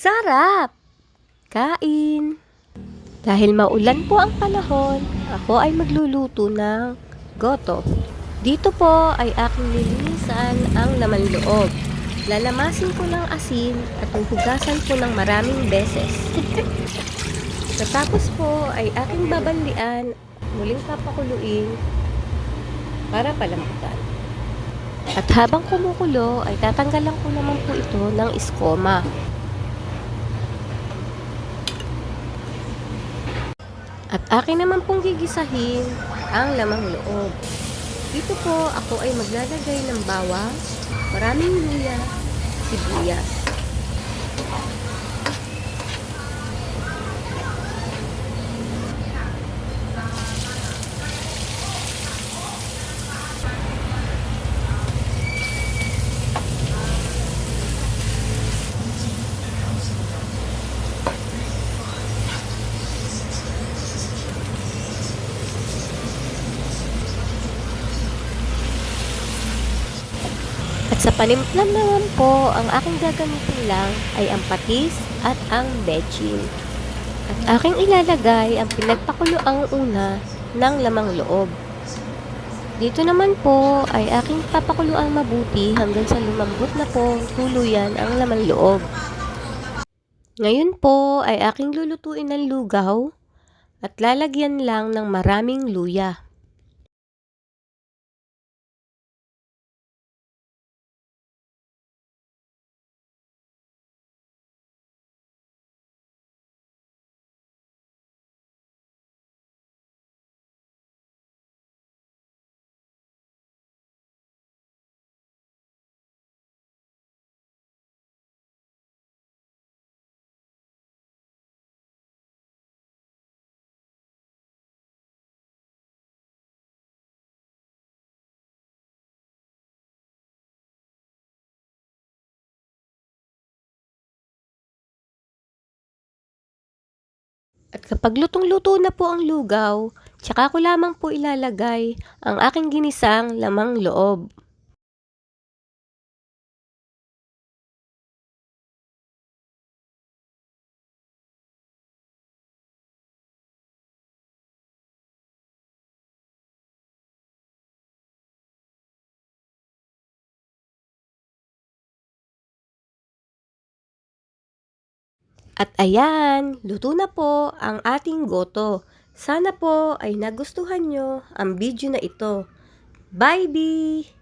Sarap! Kain! Dahil maulan po ang panahon, ako ay magluluto ng goto. Dito po ay aking lilinisan ang laman loob. Lalamasin ko ng asin at huhugasan ko ng maraming beses. Katapos po ay aking babanlian, muling papakuluin para palambutan. At habang kumukulo ay tatanggalan ko naman po ito ng iskoma. At akin naman pong gigisahin ang lamang loob. Dito po ako ay maglalagay ng bawang, maraming luya, sibuyas. At sa panimplam naman po, ang aking gagamitin lang ay ang patis at ang bechin. At aking ilalagay ang pinagpakuloang una ng lamang loob. Dito naman po ay aking papakuluang mabuti hanggang sa lumambot na po tuluyan ang lamang loob. Ngayon po ay aking lulutuin ng lugaw at lalagyan lang ng maraming luya. At kapag lutong-luto na po ang lugaw, tsaka ko lamang po ilalagay ang aking ginisang lamang loob. At ayan, luto na po ang ating goto. Sana po ay nagustuhan nyo ang video na ito. Bye bye!